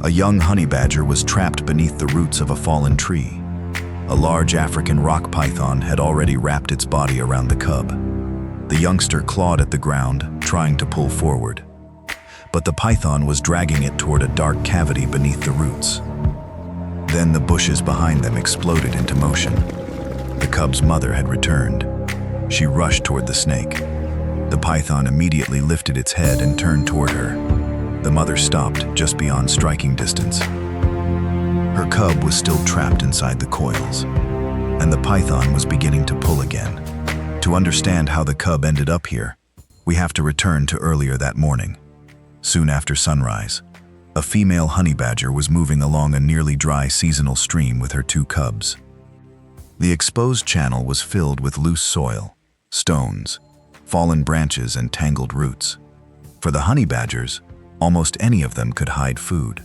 A young honey badger was trapped beneath the roots of a fallen tree. A large African rock python had already wrapped its body around the cub. The youngster clawed at the ground, trying to pull forward. But the python was dragging it toward a dark cavity beneath the roots. Then the bushes behind them exploded into motion. The cub's mother had returned. She rushed toward the snake. The python immediately lifted its head and turned toward her. The mother stopped just beyond striking distance. Her cub was still trapped inside the coils, and the python was beginning to pull again. To understand how the cub ended up here, we have to return to earlier that morning. Soon after sunrise, a female honey badger was moving along a nearly dry seasonal stream with her 2 cubs. The exposed channel was filled with loose soil, stones, fallen branches, and tangled roots. For the honey badgers, almost any of them could hide food.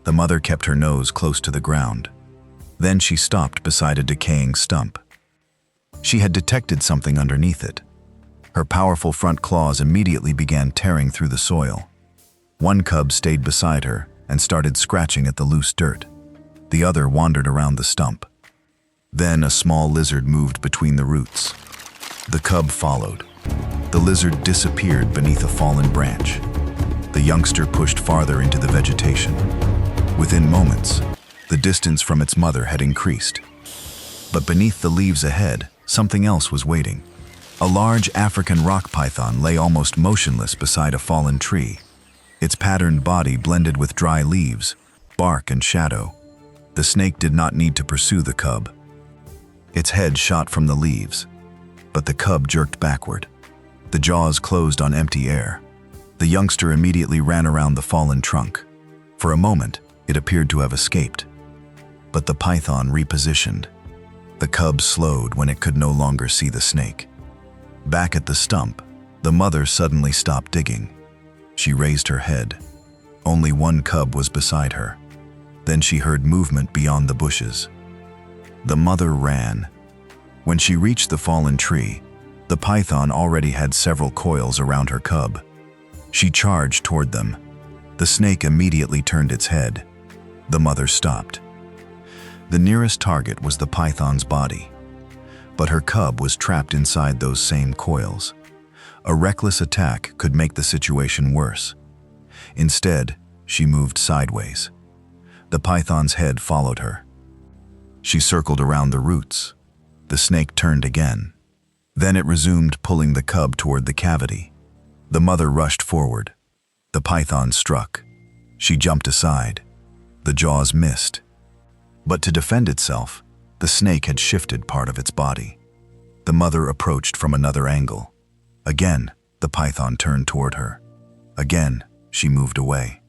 The mother kept her nose close to the ground. Then she stopped beside a decaying stump. She had detected something underneath it. Her powerful front claws immediately began tearing through the soil. One cub stayed beside her and started scratching at the loose dirt. The other wandered around the stump. Then a small lizard moved between the roots. The cub followed. The lizard disappeared beneath a fallen branch. The youngster pushed farther into the vegetation. Within moments, the distance from its mother had increased. But beneath the leaves ahead, something else was waiting. A large African rock python lay almost motionless beside a fallen tree. Its patterned body blended with dry leaves, bark, and shadow. The snake did not need to pursue the cub. Its head shot from the leaves, but the cub jerked backward. The jaws closed on empty air. The youngster immediately ran around the fallen trunk. For a moment, it appeared to have escaped. But the python repositioned. The cub slowed when it could no longer see the snake. Back at the stump, the mother suddenly stopped digging. She raised her head. Only one cub was beside her. Then she heard movement beyond the bushes. The mother ran. When she reached the fallen tree, the python already had several coils around her cub. She charged toward them. The snake immediately turned its head. The mother stopped. The nearest target was the python's body, but her cub was trapped inside those same coils. A reckless attack could make the situation worse. Instead, she moved sideways. The python's head followed her. She circled around the roots. The snake turned again. Then it resumed pulling the cub toward the cavity. The mother rushed forward. The python struck. She jumped aside. The jaws missed. But to defend itself, the snake had shifted part of its body. The mother approached from another angle. Again, the python turned toward her. Again, she moved away.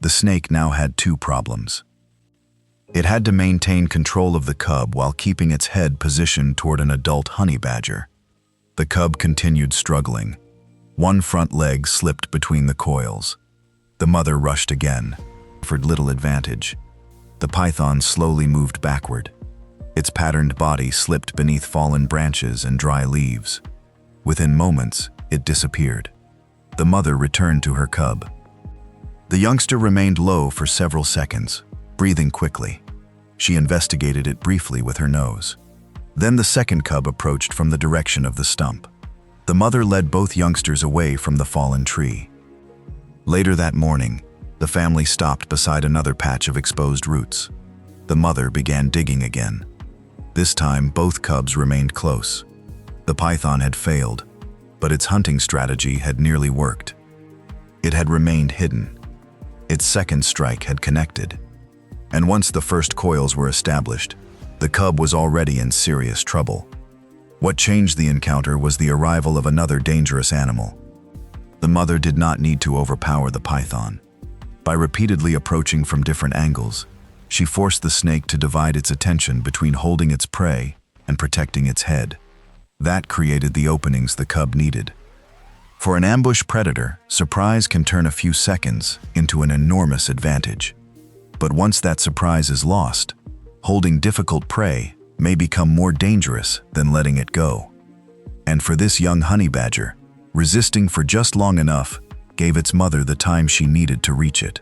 The snake now had 2 problems. It had to maintain control of the cub while keeping its head positioned toward an adult honey badger. The cub continued struggling. One front leg slipped between the coils. The mother rushed again, offered little advantage. The python slowly moved backward. Its patterned body slipped beneath fallen branches and dry leaves. Within moments, it disappeared. The mother returned to her cub. The youngster remained low for several seconds, breathing quickly. She investigated it briefly with her nose. Then the second cub approached from the direction of the stump. The mother led both youngsters away from the fallen tree. Later that morning, the family stopped beside another patch of exposed roots. The mother began digging again. This time, both cubs remained close. The python had failed, but its hunting strategy had nearly worked. It had remained hidden. Its second strike had connected. And once the first coils were established, the cub was already in serious trouble. What changed the encounter was the arrival of another dangerous animal. The mother did not need to overpower the python. By repeatedly approaching from different angles, she forced the snake to divide its attention between holding its prey and protecting its head. That created the openings the cub needed. For an ambush predator, surprise can turn a few seconds into an enormous advantage. But once that surprise is lost, holding difficult prey may become more dangerous than letting it go. And for this young honey badger, resisting for just long enough gave its mother the time she needed to reach it.